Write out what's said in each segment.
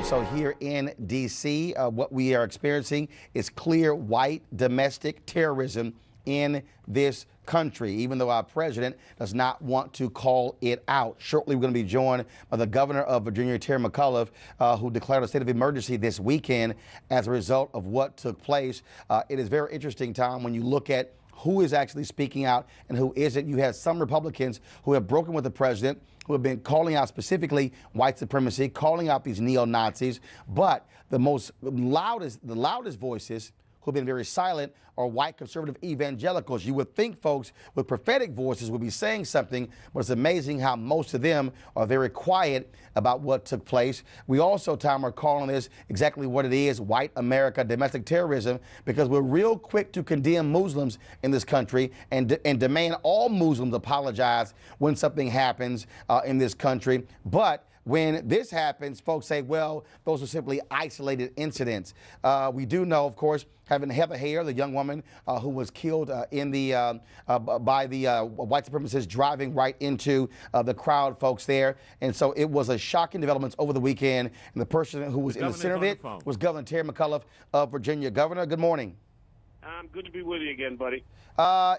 So here in D.C., what we are experiencing is clear white domestic terrorism in this country, even though our president does not want to call it out. Shortly, we're going to be joined by the governor of Virginia, Terry McAuliffe, who declared a state of emergency this weekend as a result of what took place. It is very interesting, Tom, when you look at who is actually speaking out and who isn't. You have some Republicans who have broken with the president, who have been calling out specifically white supremacy, calling out these neo-Nazis. But the loudest voices who have been very silent are white conservative evangelicals. You would think folks with prophetic voices would be saying something, but it's amazing how most of them are very quiet about what took place. We also, Tom, are calling this exactly what it is, white America domestic terrorism, because we're real quick to condemn Muslims in this country and demand all Muslims apologize when something happens in this country. But when this happens, folks say, well, those are simply isolated incidents. We do know, of course, having Heather Heyer, the young woman who was killed by the white supremacists driving right into the crowd, folks there. And so it was a shocking development over the weekend. And the person who was in the center of it was Governor Terry McAuliffe of Virginia. Governor, good morning. Good to be with you again, buddy.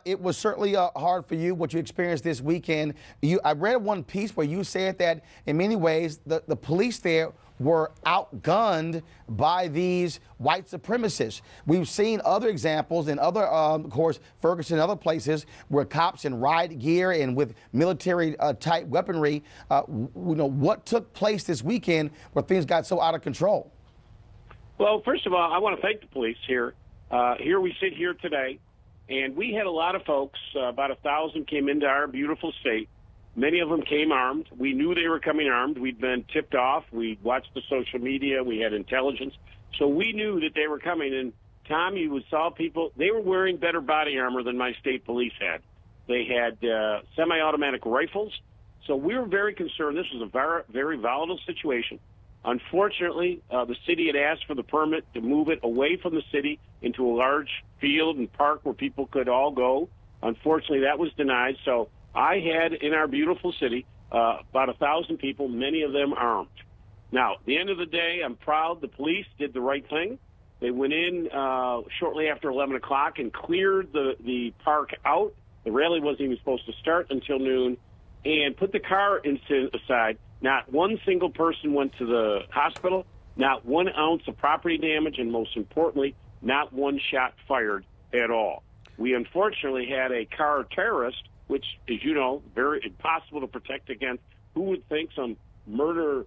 It was certainly hard for you, what you experienced this weekend. I read one piece where you said that in many ways the police there were outgunned by these white supremacists. We've seen other examples in other, of course, Ferguson and other places where cops in riot gear and with military type weaponry, what took place this weekend where things got so out of control? Well, first of all, I want to thank the police here. Here we sit here today, and we had a lot of folks, about 1,000 came into our beautiful state. Many of them came armed. We knew they were coming armed. We'd been tipped off. We watched the social media. We had intelligence. So we knew that they were coming. And, Tom, you saw people, they were wearing better body armor than my state police had. They had semi-automatic rifles. So we were very concerned. This was a very, very volatile situation. Unfortunately, the city had asked for the permit to move it away from the city into a large field and park where people could all go. Unfortunately, that was denied. So I had in our beautiful city about 1,000 people, many of them armed. Now, at the end of the day, I'm proud the police did the right thing. They went in shortly after 11 o'clock and cleared the park out. The rally wasn't even supposed to start until noon, and put the car aside. Not one single person went to the hospital, not 1 ounce of property damage, and most importantly, not one shot fired at all. We unfortunately had a car terrorist, which, as you know, very impossible to protect against. Who would think some murder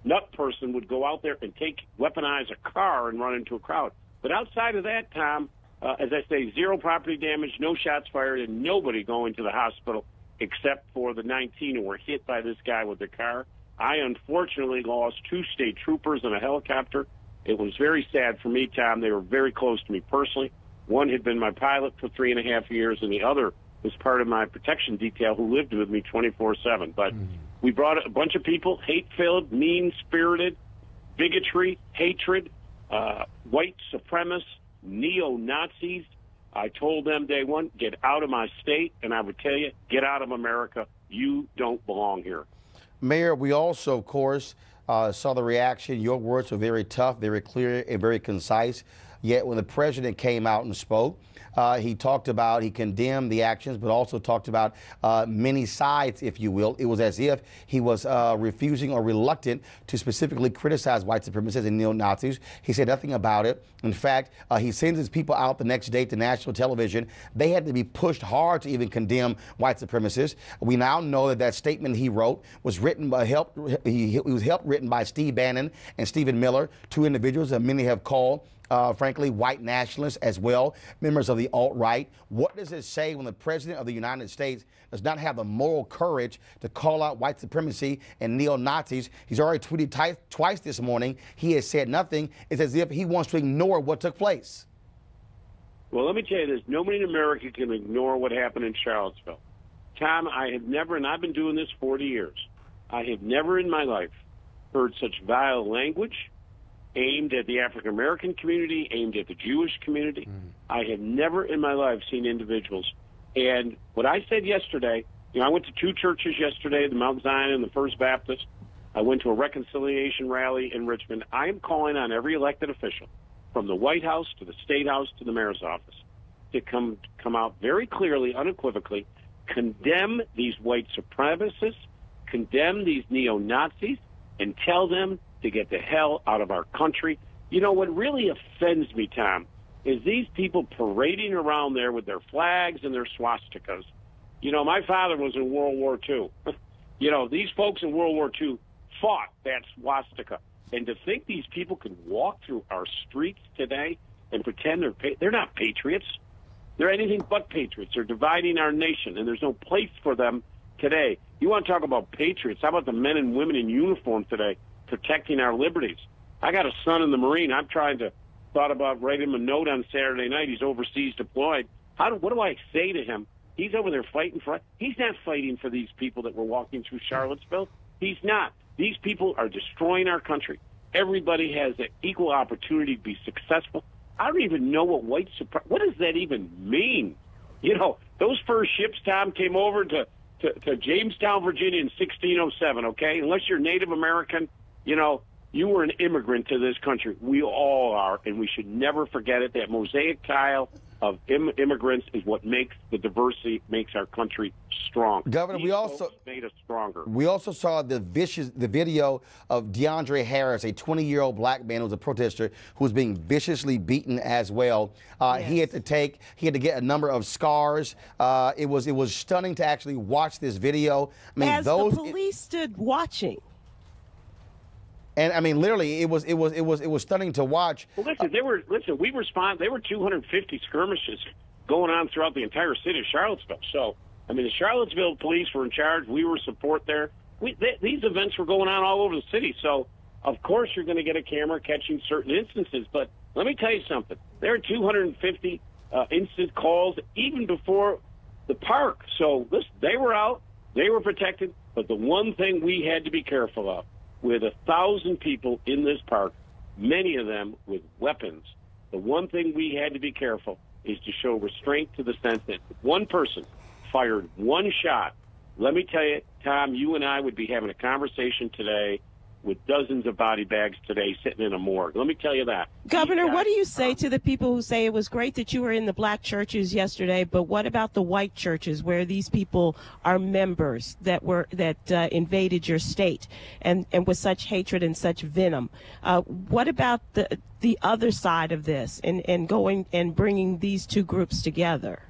nut person would go out there and weaponize a car and run into a crowd? But outside of that, Tom, as I say, zero property damage, no shots fired, and nobody going to the hospital except for the 19 who were hit by this guy with the car. I unfortunately lost 2 state troopers and a helicopter. It was very sad for me, Tom. They were very close to me personally. One had been my pilot for 3.5 years, and the other was part of my protection detail who lived with me 24/7. But we brought a bunch of people, hate-filled, mean-spirited, bigotry, hatred, white supremacists, neo-Nazis. I told them day one, get out of my state, and I would tell you, get out of America. You don't belong here. Mayor, we also, of course, saw the reaction. Your words were very tough, very clear, and very concise. Yet when the president came out and spoke, he condemned the actions, but also talked about many sides, if you will. It was as if he was refusing or reluctant to specifically criticize white supremacists and neo-Nazis. He said nothing about it. In fact, he sends his people out the next day to national television. They had to be pushed hard to even condemn white supremacists. We now know that statement he wrote was written by written by Steve Bannon and Stephen Miller, 2 individuals that many have called frankly, white nationalists as well, members of the alt-right. What does it say when the president of the United States does not have the moral courage to call out white supremacy and neo-Nazis? He's already tweeted twice this morning. He has said nothing. It's as if he wants to ignore what took place. Well, let me tell you this. Nobody in America can ignore what happened in Charlottesville. Tom, I have never, and I've been doing this 40 years, I have never in my life heard such vile language aimed at the African-American community, aimed at the Jewish community. I have never in my life seen individuals. And what I said yesterday, I went to 2 churches yesterday, the Mount Zion and the First Baptist. I went to a reconciliation rally in Richmond. I am calling on every elected official, from the White House to the State House to the mayor's office, to come out very clearly, unequivocally, condemn these white supremacists, condemn these neo-Nazis, and tell them to get the hell out of our country. You know, what really offends me, Tom, is these people parading around there with their flags and their swastikas. You know, my father was in World War II. You know, these folks in World War II fought that swastika. And to think these people can walk through our streets today and pretend they're not patriots. They're anything but patriots. They're dividing our nation, and there's no place for them today. You want to talk about patriots? How about the men and women in uniform today protecting our liberties? I got a son in the Marine. I'm thought about writing him a note on Saturday night. He's overseas deployed. What do I say to him? He's over there fighting for. He's not fighting for these people that were walking through Charlottesville. He's not. These people are destroying our country. Everybody has an equal opportunity to be successful. I don't even know what what does that even mean? You know, those first ships, Tom, came over to Jamestown, Virginia in 1607, okay? Unless you're Native American, you know, you were an immigrant to this country. We all are, and we should never forget it. That mosaic tile of immigrants is what makes the diversity, makes our country strong. Governor, we also made us stronger. We also saw the video of DeAndre Harris, a 20-year-old black man who was a protester who was being viciously beaten as well. Yes. He had to get a number of scars. It was stunning to actually watch this video. I mean, as the police stood watching. And I mean, literally, it was stunning to watch. Well, listen, there were 250 skirmishes going on throughout the entire city of Charlottesville. So, I mean, the Charlottesville police were in charge. We were support there. These events were going on all over the city. So, of course, you're going to get a camera catching certain instances. But let me tell you something. There are 250 instant calls even before the park. So, listen, they were out. They were protected. But the one thing we had to be careful of, with 1,000 people in this park, many of them with weapons, the one thing we had to be careful is to show restraint, to the sense that if one person fired one shot, let me tell you, Tom, you and I would be having a conversation today with dozens of body bags today sitting in a morgue. Let me tell you that. Governor, what do you say to the people who say it was great that you were in the black churches yesterday, but what about the white churches where these people are members that invaded your state and with such hatred and such venom? What about the other side of this and going and bringing these two groups together?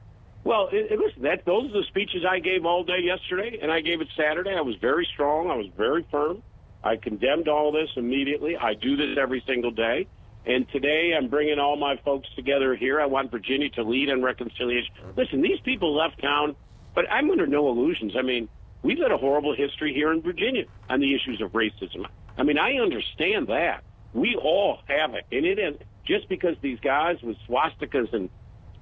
Well, listen, those are the speeches I gave all day yesterday, and I gave it Saturday. I was very strong. I was very firm. I condemned all this immediately. I do this every single day. And today I'm bringing all my folks together here. I want Virginia to lead on reconciliation. Listen, these people left town, but I'm under no illusions. I mean, we've had a horrible history here in Virginia on the issues of racism. I mean, I understand that. We all have it. And it is just because these guys with swastikas and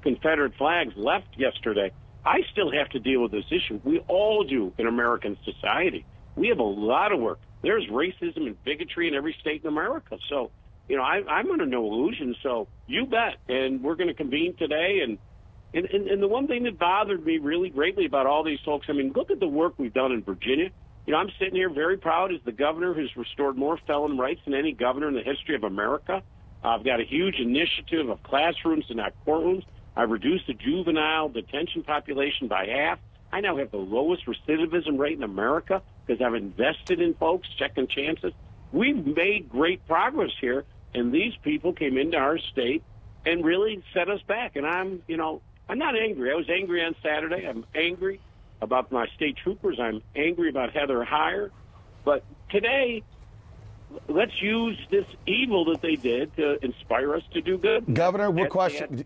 Confederate flags left yesterday, I still have to deal with this issue. We all do in American society. We have a lot of work. There's racism and bigotry in every state in America. So, you know, I'm under no illusions. So you bet. And we're going to convene today. And the one thing that bothered me really greatly about all these folks, I mean, look at the work we've done in Virginia. You know, I'm sitting here very proud as the governor who's restored more felon rights than any governor in the history of America. I've got a huge initiative of classrooms and not courtrooms. I've reduced the juvenile detention population by half. I now have the lowest recidivism rate in America because I've invested in folks, second chances. We've made great progress here, and these people came into our state and really set us back. And I'm not angry. I was angry on Saturday. I'm angry about my state troopers. I'm angry about Heather Heyer. But today, let's use this evil that they did to inspire us to do good. Governor,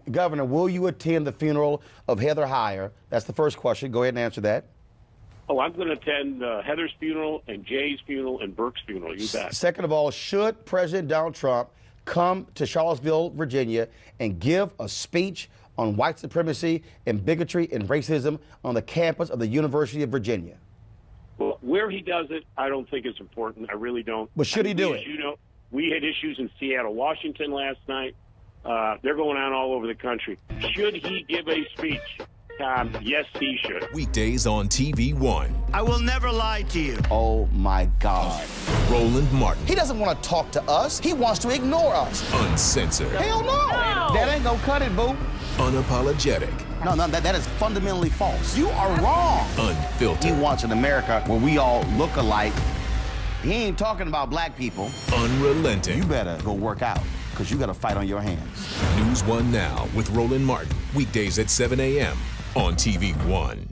Governor, will you attend the funeral of Heather Heyer? That's the first question. Go ahead and answer that. Oh, I'm going to attend Heather's funeral and Jay's funeral and Burke's funeral. You bet. Second of all, should President Donald Trump come to Charlottesville, Virginia, and give a speech on white supremacy and bigotry and racism on the campus of the University of Virginia? Well, where he does it, I don't think is important. I really don't. But should he do it? You know, we had issues in Seattle, Washington last night. They're going on all over the country. Should he give a speech? time. Yes, he should. Weekdays on TV One. I will never lie to you. Oh my God. Roland Martin. He doesn't want to talk to us. He wants to ignore us. Uncensored. Hell no. That ain't gonna cut it, boo. Unapologetic. No, that is fundamentally false. You are wrong. Unfiltered. He wants an America where we all look alike. He ain't talking about black people. Unrelenting. You better go work out, because you got a fight on your hands. NewsOne Now with Roland Martin. Weekdays at 7 a.m. on TV One.